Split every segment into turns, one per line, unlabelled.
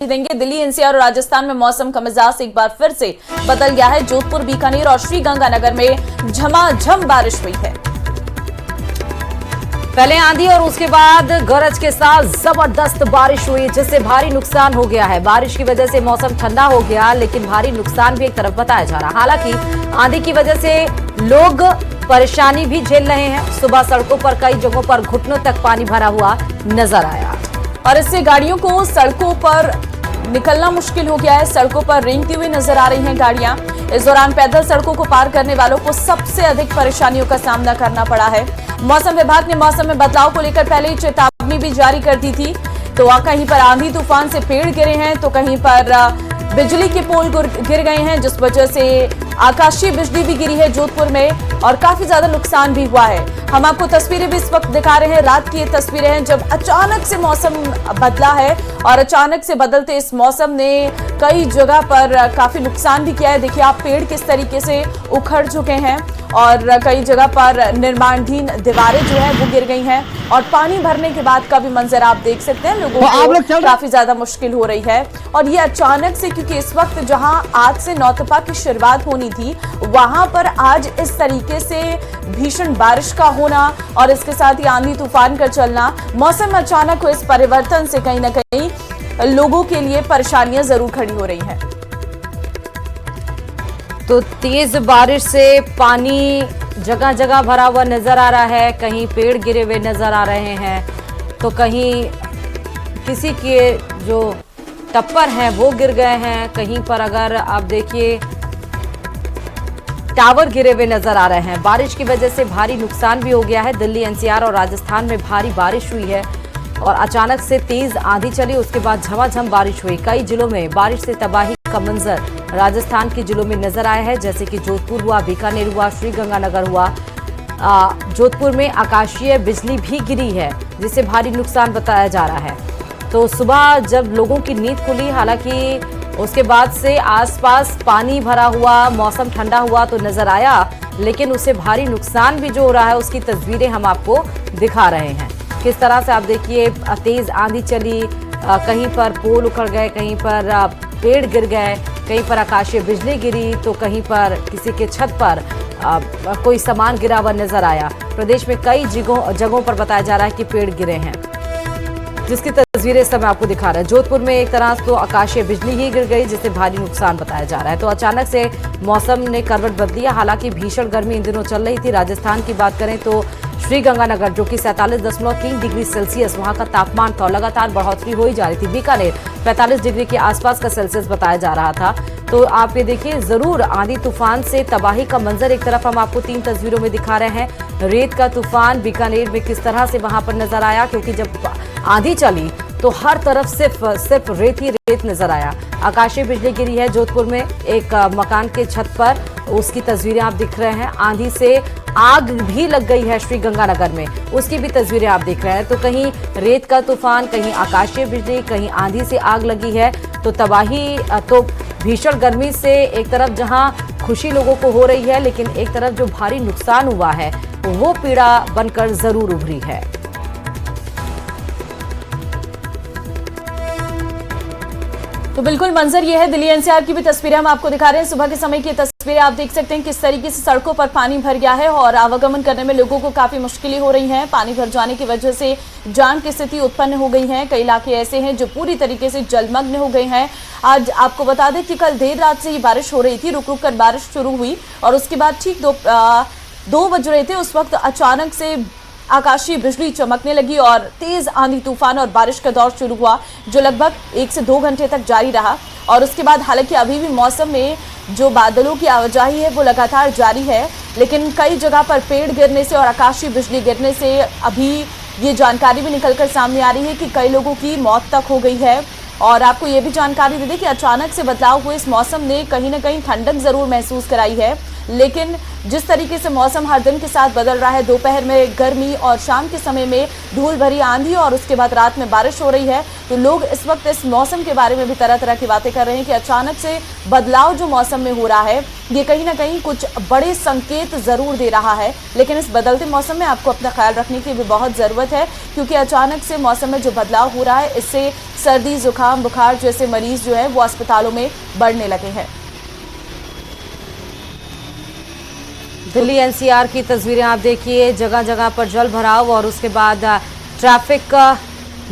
देंगे। दिल्ली, एनसीआर और राजस्थान में मौसम का मिजाज एक बार फिर से बदल गया है। जोधपुर, बीकानेर और श्रीगंगानगर में झमाझम बारिश हुई है।
पहले आंधी और उसके बाद गरज के साथ जबरदस्त बारिश हुई, जिससे भारी नुकसान हो गया है। बारिश की वजह से मौसम ठंडा हो गया, लेकिन भारी नुकसान भी एक तरफ बताया जा रहा। हालांकि आंधी की वजह से लोग परेशानी भी झेल रहे हैं। सुबह सड़कों पर कई जगहों पर घुटनों तक पानी भरा हुआ नजर आया
और इससे गाड़ियों को सड़कों पर निकलना मुश्किल हो गया है। सड़कों पर रेंगती हुई नजर आ रही हैं गाड़ियां। इस दौरान पैदल सड़कों को पार करने वालों को सबसे अधिक परेशानियों का सामना करना पड़ा है। मौसम विभाग ने मौसम में बदलाव को लेकर पहले ही चेतावनी भी जारी कर दी थी। तो कहीं पर आंधी तूफान से पेड़ गिरे हैं, तो कहीं पर बिजली के पोल गिर गए हैं, जिस वजह से आकाशीय बिजली भी गिरी है जोधपुर में और काफी ज्यादा नुकसान भी हुआ है। हम आपको तस्वीरें भी इस वक्त दिखा रहे हैं। रात की ये तस्वीरें हैं जब अचानक से मौसम बदला है और अचानक से बदलते इस मौसम ने कई जगह पर काफी नुकसान भी किया है। देखिए आप, पेड़ किस तरीके से उखड़ चुके हैं और कई जगह पर निर्माणाधीन दीवारें जो है वो गिर गई हैं और पानी भरने के बाद का भी मंजर आप देख सकते हैं। लोगों को काफी ज्यादा मुश्किल हो रही है और ये अचानक से, क्योंकि इस वक्त जहां आज से नौतपा की शुरुआत होनी थी, वहां पर आज इस तरीके से भीषण बारिश का होना और इसके साथ ही आंधी तूफान का चलना, मौसम में अचानक हुए इस परिवर्तन से कहीं ना कहीं लोगों के लिए परेशानियां जरूर खड़ी हो रही हैं।
तो तेज बारिश से पानी जगह जगह भरा हुआ नजर आ रहा है। कहीं पेड़ गिरे हुए नजर आ रहे हैं, तो कहीं किसी के जो टप्पर हैं वो गिर गए हैं। कहीं पर अगर आप देखिए टावर गिरे हुए नजर आ रहे हैं। बारिश की वजह से भारी नुकसान भी हो गया है। दिल्ली, एनसीआर और राजस्थान में भारी बारिश हुई है और अचानक से तेज आंधी चली, उसके बाद झमाझम बारिश हुई। कई जिलों में बारिश से तबाही का मंजर राजस्थान के जिलों में नजर आया है, जैसे कि जोधपुर हुआ, बीकानेर हुआ, श्रीगंगानगर हुआ। जोधपुर में आकाशीय बिजली भी गिरी है, जिससे भारी नुकसान बताया जा रहा है। तो सुबह जब लोगों की नींद खुली, हालांकि उसके बाद से आसपास पानी भरा हुआ, मौसम ठंडा हुआ तो नजर आया, लेकिन उससे भारी नुकसान भी जो हो रहा है उसकी तस्वीरें हम आपको दिखा रहे हैं। किस तरह से आप देखिए, तेज आंधी चली, कहीं पर पोल उखड़ गए, कहीं पर पेड़ गिर गए, कहीं पर आकाशीय बिजली गिरी, तो कहीं पर किसी के छत पर कोई सामान गिरा हुआ नजर आया। प्रदेश में कई जगहों पर बताया जा रहा है कि पेड़ गिरे हैं, जिसकी तस्वीरें इस समय आपको दिखा रहे हैं। जोधपुर में एक तरह तो आकाशीय बिजली ही गिर गई, जिससे भारी नुकसान बताया जा रहा है। तो अचानक से मौसम ने करवट बदली है। हालांकि भीषण गर्मी इन दिनों चल रही थी। राजस्थान की बात करें तो श्रीगंगानगर, जो कि 47.3 डिग्री सेल्सियस वहां का तापमान था, लगातार बढ़ोतरी हो ही जा रही थी। बीकानेर 45 डिग्री के आसपास का सेल्सियस बताया जा रहा था। तो आप ये देखिए, जरूर आंधी तूफान से तबाही का मंजर एक तरफ हम आपको 3 तस्वीरों में दिखा रहे हैं। रेत का तूफान बीकानेर में किस तरह से वहां पर नजर आया, क्योंकि जब आंधी चली तो हर तरफ सिर्फ रेत ही रेत नजर आया। आकाशीय बिजली गिरी है जोधपुर में एक मकान के छत पर, उसकी तस्वीरें आप दिख रहे हैं। आंधी से आग भी लग गई है श्रीगंगानगर में, उसकी भी तस्वीरें आप देख रहे हैं। तो कहीं रेत का तूफान, कहीं आकाशीय बिजली, कहीं आंधी से आग लगी है। तो तबाही, तो भीषण गर्मी से एक तरफ जहां खुशी लोगों को हो रही है, लेकिन एक तरफ जो भारी नुकसान हुआ है वो पीड़ा बनकर जरूर उभरी है।
तो बिल्कुल मंजर ये है। दिल्ली, एनसीआर की भी तस्वीरें हम आपको दिखा रहे हैं। सुबह के समय की तस्वीरें आप देख सकते हैं किस तरीके से सड़कों पर पानी भर गया है और आवागमन करने में लोगों को काफी मुश्किलें हो रही हैं। पानी भर जाने की वजह से जान की स्थिति उत्पन्न हो गई है। कई इलाके ऐसे हैं जो पूरी तरीके से जलमग्न हो गए हैं। आज आपको बता दें कि कल देर रात से ही बारिश हो रही थी, रुक रुक कर बारिश शुरू हुई और उसके बाद ठीक 2 बज रहे थे, उस वक्त अचानक से आकाशीय बिजली चमकने लगी और तेज आंधी तूफान और बारिश का दौर शुरू हुआ, जो लगभग 1 से 2 घंटे तक जारी रहा। और उसके बाद हालांकि अभी भी मौसम में जो बादलों की आवाजाही है वो लगातार जारी है, लेकिन कई जगह पर पेड़ गिरने से और आकाशीय बिजली गिरने से अभी ये जानकारी भी निकलकर सामने आ रही है कि कई लोगों की मौत तक हो गई है। और आपको ये भी जानकारी दे दें कि अचानक से बदलाव हुए इस मौसम ने कहीं ना कहीं ठंडक जरूर महसूस कराई है, लेकिन जिस तरीके से मौसम हर दिन के साथ बदल रहा है, दोपहर में गर्मी और शाम के समय में धूल भरी आंधी और उसके बाद रात में बारिश हो रही है, तो लोग इस वक्त इस मौसम के बारे में भी तरह तरह की बातें कर रहे हैं कि अचानक से बदलाव जो मौसम में हो रहा है ये कहीं ना कहीं कुछ बड़े संकेत जरूर दे रहा है। लेकिन इस बदलते मौसम में आपको अपना ख्याल रखने की भी बहुत ज़रूरत है, क्योंकि अचानक से मौसम में जो बदलाव हो रहा है इससे सर्दी, जुकाम, बुखार जैसे मरीज जो है वो अस्पतालों में बढ़ने लगे हैं।
दिल्ली एनसीआर की तस्वीरें आप देखिए, जगह जगह पर जल भराव और उसके बाद ट्रैफिक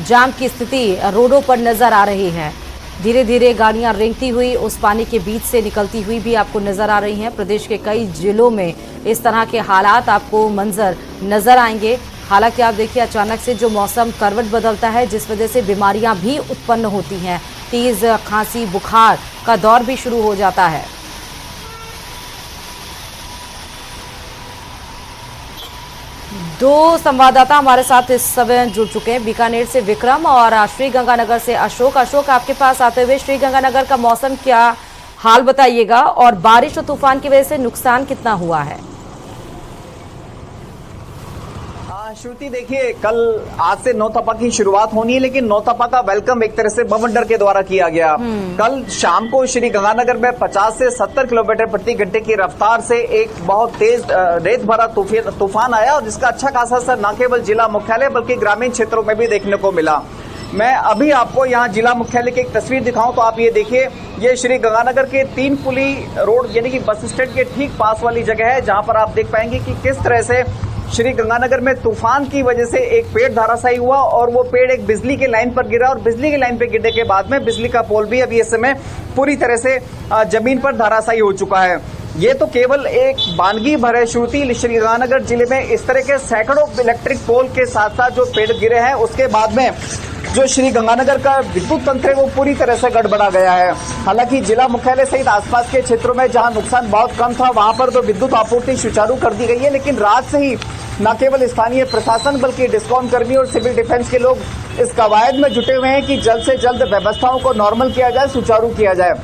जाम की स्थिति रोडों पर नजर आ रही है। धीरे धीरे गाड़ियां रेंगती हुई उस पानी के बीच से निकलती हुई भी आपको नजर आ रही हैं। प्रदेश के कई जिलों में इस तरह के हालात आपको मंजर नजर आएंगे। हालांकि आप देखिए, अचानक से जो मौसम करवट बदलता है, जिस वजह से बीमारियां भी उत्पन्न होती हैं। तेज खांसी, बुखार का दौर भी शुरू हो जाता है। दो संवाददाता हमारे साथ इस समय जुड़ चुके हैं, बीकानेर से विक्रम और श्रीगंगानगर से अशोक। अशोक, आपके पास आते हुए श्रीगंगानगर का मौसम क्या हाल बताइएगा, और बारिश और तूफान की वजह से नुकसान कितना हुआ है?
श्रुति, देखिए, कल आज से नौतपा की शुरुआत होनी है, लेकिन नौतपा का वेलकम एक तरह से बवंडर के द्वारा किया गया। कल शाम को श्री गंगानगर में 50 से 70 किलोमीटर प्रति घंटे की रफ्तार से एक बहुत तेज रेत भरा तूफान आया, और जिसका अच्छा खासा असर न केवल जिला मुख्यालय बल्कि ग्रामीण क्षेत्रों में भी देखने को मिला। मैं अभी आपको यहाँ जिला मुख्यालय की एक तस्वीर दिखाऊं तो आप ये देखिए, ये श्री गंगानगर के 3 पुली रोड यानी कि बस स्टैंड के ठीक पास वाली जगह है, जहां पर आप देख पाएंगे कि किस तरह से श्री गंगानगर में तूफान की वजह से एक पेड़ धराशायी हुआ, और वो पेड़ एक बिजली के लाइन पर गिरा, और बिजली की लाइन पर गिरने के बाद में बिजली का पोल भी अभी इस समय पूरी तरह से जमीन पर धराशायी हो चुका है। ये तो केवल एक वानगी भर है श्रुति, श्री गंगानगर जिले में इस तरह के सैकड़ों इलेक्ट्रिक पोल के साथ साथ जो पेड़ गिरे हैं, उसके बाद में जो श्री गंगानगर का विद्युत तंत्र है वो पूरी तरह से गड़बड़ा गया है। हालांकि जिला मुख्यालय सहित आसपास के क्षेत्रों में जहां नुकसान बहुत कम था, वहां पर तो विद्युत आपूर्ति सुचारू कर दी गई है, लेकिन रात से ही न केवल स्थानीय प्रशासन बल्कि डिस्कॉम कर्मी और सिविल डिफेंस के लोग इस कवायद में जुटे हुए हैं कि जल्द से जल्द व्यवस्थाओं को नॉर्मल किया जाए, सुचारू किया जाए।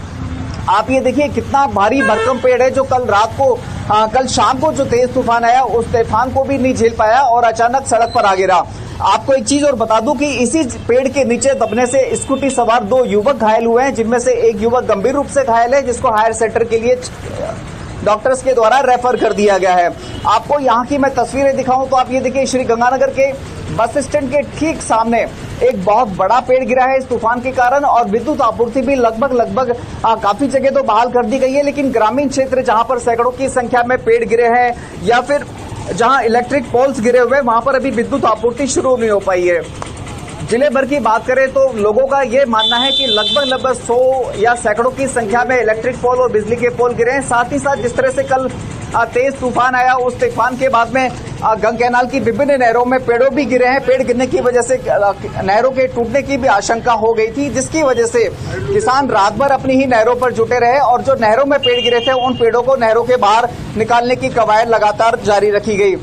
आप ये देखिए, कितना भारी भरकम पेड़ है जो कल शाम को जो तेज तूफान आया, उस तूफान को भी नहीं झेल पाया और अचानक सड़क पर आ गिरा। आपको एक चीज और बता दूं कि इसी पेड़ के नीचे दबने से स्कूटी सवार 2 युवक घायल हुए हैं, जिनमें से एक युवक गंभीर रूप से घायल है, जिसको हायर सेंटर के लिए डॉक्टर्स के द्वारा रेफर कर दिया गया है। आपको यहाँ की मैं तस्वीरें दिखाऊं तो आप ये देखिए, श्री गंगानगर के बस स्टैंड के ठीक सामने एक बहुत बड़ा पेड़ गिरा है इस तूफान के कारण, और विद्युत आपूर्ति भी लगभग काफी जगह तो बहाल कर दी गई है, लेकिन ग्रामीण क्षेत्र जहां पर सैकड़ों की संख्या में पेड़ गिरे हैं या फिर जहां इलेक्ट्रिक पोल्स गिरे हुए, वहां पर अभी विद्युत आपूर्ति शुरू नहीं हो पाई है। जिले भर की बात करें तो लोगों का ये मानना है कि लगभग 100 या सैकड़ों की संख्या में इलेक्ट्रिक पोल और बिजली के पोल गिरे हैं। साथ ही साथ जिस तरह से कल तेज तूफान आया, उस तूफान के बाद में गंगा कैनाल की विभिन्न नहरों में पेड़ों भी गिरे हैं। पेड़ गिरने की वजह से नहरों के टूटने की भी आशंका हो गई थी, जिसकी वजह से किसान रात भर अपनी ही नहरों पर जुटे रहे, और जो नहरों में पेड़ गिरे थे उन पेड़ों को नहरों के बाहर निकालने की कवायद लगातार जारी रखी गई।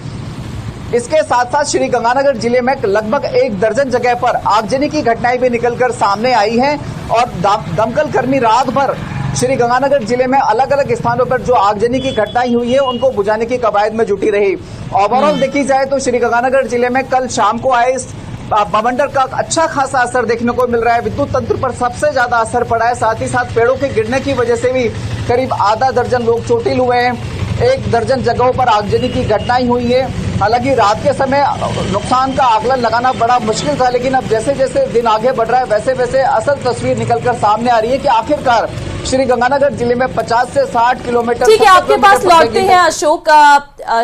इसके साथ साथ श्री गंगानगर जिले में लगभग 1 दर्जन जगह पर आगजनी की घटनाएं भी निकलकर सामने आई हैं, और दमकल कर्मी रात भर श्री गंगानगर जिले में अलग अलग स्थानों पर जो आगजनी की घटनाएं हुई है उनको बुझाने की कवायद में जुटी रही। ओवरऑल देखी जाए तो श्री गंगानगर जिले में कल शाम को आए इस बवंडर का अच्छा खासा असर देखने को मिल रहा है। विद्युत तंत्र पर सबसे ज्यादा असर पड़ा है, साथ ही साथ पेड़ों के गिरने की वजह से भी करीब आधा दर्जन लोग चोटिल हुए हैं। 1 दर्जन जगहों पर आगजनी की घटनाएं हुई है। हालांकि रात के समय नुकसान का आकलन लगाना बड़ा मुश्किल था, लेकिन अब जैसे जैसे दिन आगे बढ़ रहा है वैसे वैसे असल तस्वीर निकलकर सामने आ रही है कि आखिरकार श्री गंगानगर जिले में 50 से 60 किलोमीटर।
ठीक है, आपके पास लौटते हैं अशोक।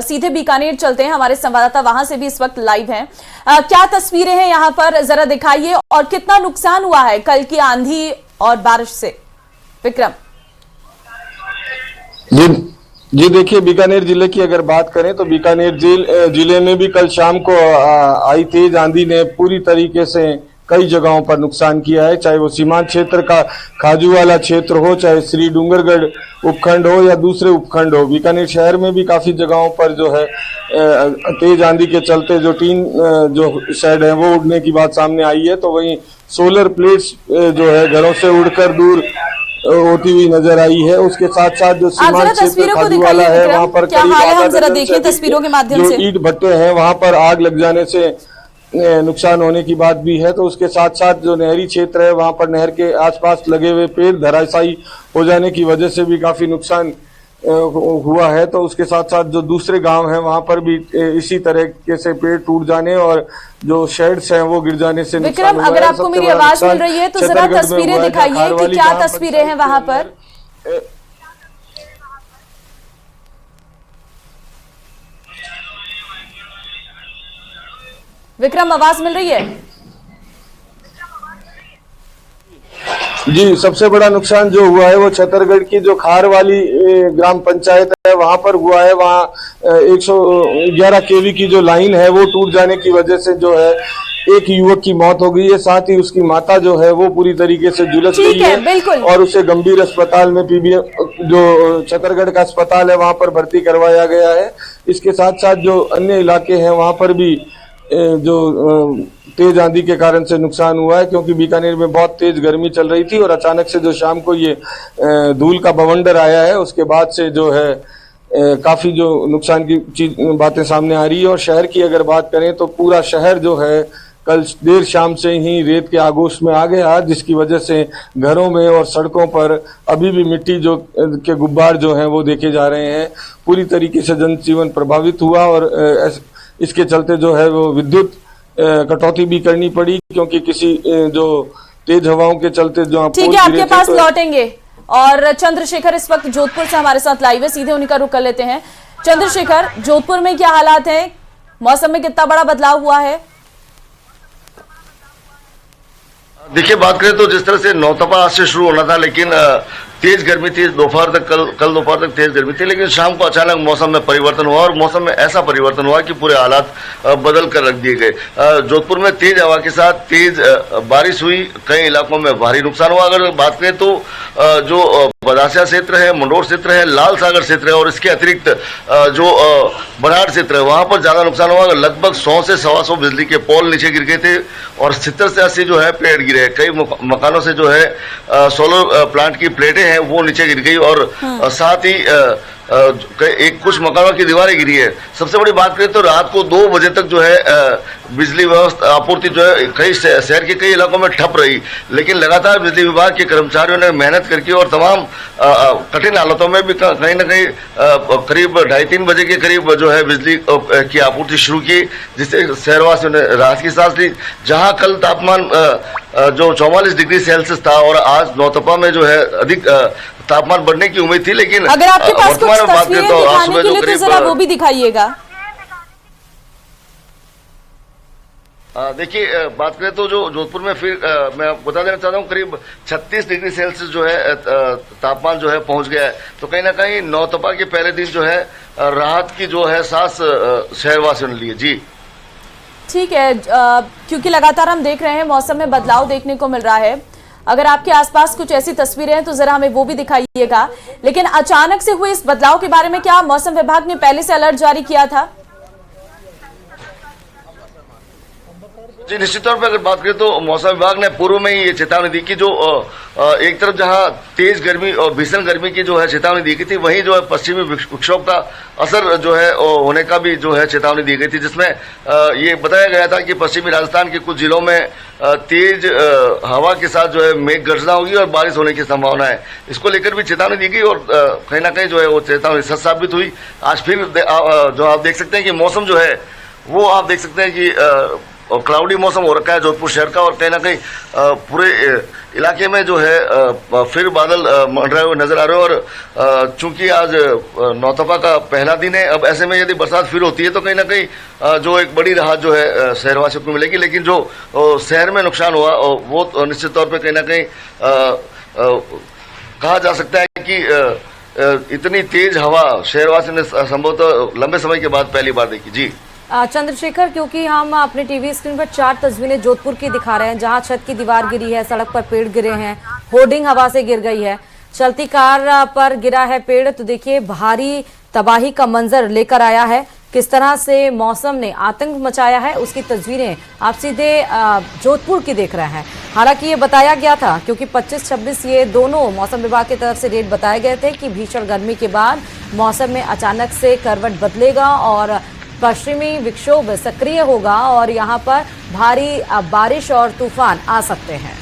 सीधे बीकानेर चलते हैं, हमारे संवाददाता वहां से भी इस वक्त लाइव हैं। क्या तस्वीरें हैं यहाँ पर, जरा दिखाइए, और कितना नुकसान हुआ है कल की आंधी और बारिश से? विक्रम
जी देखिए, बीकानेर जिले की अगर बात करें तो बीकानेर जिले में भी कल शाम को आई तेज आंधी ने पूरी तरीके से कई जगहों पर नुकसान किया है, चाहे वो सीमांत क्षेत्र का खाजू वाला क्षेत्र हो, चाहे श्री डूंगरगढ़ उपखंड हो या दूसरे उपखंड हो। बीकानेर शहर में भी काफी जगहों पर जो है तेज आंधी के चलते जो टीन जो शेड है वो उड़ने की बात सामने आई है, तो वहीं सोलर प्लेट्स जो है घरों से उड़कर दूर होती हुई नजर आई है। उसके साथ साथ जो सीमांत क्षेत्र खाजू वाला है वहाँ पर
क्या हाल है, हम जरा देखिए तस्वीरों के माध्यम से।
जो ईंट भट्टे हैं वहाँ पर आग लग जाने से नुकसान होने की बात भी है। तो उसके साथ साथ जो नहरी क्षेत्र है वहाँ पर नहर के आसपास लगे हुए पेड़ धराशायी हो जाने की वजह से भी काफी नुकसान हुआ है, तो उसके साथ साथ जो दूसरे गांव हैं वहां पर भी इसी तरह के से पेड़ टूट जाने और जो शेड्स हैं वो गिर जाने से नुकसान
विक्रम,
हुआ है।
अगर आपको मेरी आवाज मिल रही है तो जरा
छतरगढ़ में
तस्वीरें
हुआ है,
दिखाइए कि
खारवाली
क्या
ग्राम
तस्वीरें हैं वहां पर। विक्रम, आवाज मिल रही है?
जी, सबसे बड़ा नुकसान जो हुआ है वो छतरगढ़ की जो खारवाली ग्राम पंचायत है वहां पर हुआ है। वहां 111 केवी की जो लाइन है वो टूट जाने की वजह से जो है एक युवक की मौत हो गई है, साथ ही उसकी माता जो है वो पूरी तरीके से झुलस गई है
बिल्कुल।
और उसे गंभीर अस्पताल में पीबीएम जो छतरगढ़ का अस्पताल है वहां पर भर्ती करवाया गया है। इसके साथ साथ जो अन्य इलाके हैं वहां पर भी जो तेज आंधी के कारण से नुकसान हुआ है, क्योंकि बीकानेर में बहुत तेज गर्मी चल रही थी और अचानक से जो शाम को ये धूल का बवंडर आया है उसके बाद से जो है काफी जो नुकसान की बातें सामने आ रही है। और शहर की अगर बात करें तो पूरा शहर जो है कल देर शाम से ही रेत के आगोश में आ गया, जिसकी वजह से घरों में और सड़कों पर अभी भी मिट्टी जो के गुब्बार जो हैं वो देखे जा रहे हैं। पूरी तरीके से जनजीवन प्रभावित हुआ और इसके चलते जो है वो विद्युत कटौती भी करनी पड़ी, क्योंकि किसी जो तेज हवाओं के चलते जो
ठीक है, आपके पास लौटेंगे। और चंद्रशेखर इस वक्त जोधपुर से हमारे साथ लाइव है, सीधे उन्हीं का रुख कर लेते हैं। चंद्रशेखर, जोधपुर में क्या हालात है? मौसम में कितना बड़ा बदलाव हुआ है?
देखिए, बात करें तो जिस तरह से नौतपा आज से शुरू होना था, लेकिन तेज गर्मी थी दोपहर तक, कल दोपहर तक तेज गर्मी थी, लेकिन शाम को अचानक मौसम में परिवर्तन हुआ और मौसम में ऐसा परिवर्तन हुआ कि पूरे हालात बदल कर रख दिए गए। जोधपुर में तेज हवा के साथ तेज बारिश हुई, कई इलाकों में भारी नुकसान हुआ। अगर बात करें तो जो बदासिया क्षेत्र है, मंडोर क्षेत्र है, लाल सागर क्षेत्र है और इसके अतिरिक्त जो बनाड़ क्षेत्र है वहां पर ज्यादा नुकसान हुआ। लगभग 100 से 125 बिजली के पोल नीचे गिर गए थे और 70 से 80 जो है पेड़ गिरे। कई मकानों से जो है सोलर प्लांट की प्लेटें हैं वो नीचे गिर गई और साथ ही एक कुछ मकानों की दीवारें गिरी है। सबसे बड़ी बात करें तो रात को 2 बजे तक जो है बिजली व्यवस्था आपूर्ति जो है कई शहर के कई इलाकों में ठप रही, लेकिन लगातार बिजली विभाग के कर्मचारियों ने मेहनत करके और तमाम कठिन हालातों में भी कहीं ना कहीं करीब 2:30-3 बजे के करीब जो है बिजली की आपूर्ति शुरू की, जिससे शहरवासियों ने राहत की सांस ली। जहां कल तापमान जो 44 डिग्री सेल्सियस था और आज नौतपा में जो है अधिक तापमान बढ़ने की उम्मीद थी, लेकिन
अगर आपके पास कुछ तस्वीरें
तो
दिखाने के लिए तो जरा वो भी दिखाइएगा।
देखिए, बात करें तो जो जोधपुर में फिर मैं बता देना चाहता हूँ करीब 36 डिग्री सेल्सियस जो है तापमान जो है पहुंच गया है। तो कहीं ना कहीं नौतपा के पहले दिन जो है राहत की जो है सांस शहरवासियों ने ली। जी
ठीक है, क्योंकि लगातार हम देख रहे हैं मौसम में बदलाव देखने को मिल रहा है। अगर आपके आसपास कुछ ऐसी तस्वीरें हैं तो जरा हमें वो भी दिखाइएगा। लेकिन अचानक से हुए इस बदलाव के बारे में क्या मौसम विभाग ने पहले से अलर्ट जारी किया था?
जी, निश्चित तौर पर अगर बात करें तो मौसम विभाग ने पूर्व में ही ये चेतावनी दी कि जो एक तरफ जहां तेज गर्मी और भीषण गर्मी की जो है चेतावनी दी गई थी, वहीं जो है पश्चिमी विक्षोभ का असर जो है होने का भी जो है चेतावनी दी गई थी, जिसमें ये बताया गया था कि पश्चिमी राजस्थान के कुछ जिलों में तेज हवा के साथ जो है मेघ गर्जना होगी और बारिश होने की संभावना है। इसको लेकर भी चेतावनी दी गई और कहीं ना कहीं जो है वो चेतावनी सच साबित हुई। आज फिर जो आप देख सकते हैं कि मौसम जो है वो आप देख सकते हैं कि और क्लाउडी मौसम हो रखा है जोधपुर शहर का और कहीं ना कहीं पूरे इलाके में जो है फिर बादल मंडराए हुए नजर आ रहे हैं। और चूंकि आज नौतपा का पहला दिन है, अब ऐसे में यदि बरसात फिर होती है तो कहीं ना कहीं जो एक बड़ी राहत जो है शहरवासियों को मिलेगी। लेकिन जो शहर में नुकसान हुआ वो निश्चित तौर पर कहीं ना कहीं कहा जा सकता है कि इतनी तेज हवा शहरवासियों ने संभवतः लंबे समय के बाद पहली बार देखी। जी
चंद्रशेखर, क्योंकि हम अपने टीवी स्क्रीन पर 4 तस्वीरें जोधपुर की दिखा रहे हैं, जहां छत की दीवार गिरी है, सड़क पर पेड़ गिरे हैं, होर्डिंग हवा से गिर गई है, चलती कार पर गिरा है पेड़। तो देखिए, भारी तबाही का मंजर लेकर आया है। किस तरह से मौसम ने आतंक मचाया है उसकी तस्वीरें आप सीधे जोधपुर की देख रहे हैं। हालांकि ये बताया गया था, क्योंकि 25-26 ये दोनों मौसम विभाग की तरफ से डेट बताए गए थे कि भीषण गर्मी के बाद मौसम में अचानक से करवट बदलेगा और पश्चिमी विक्षोभ सक्रिय होगा और यहाँ पर भारी बारिश और तूफान आ सकते हैं।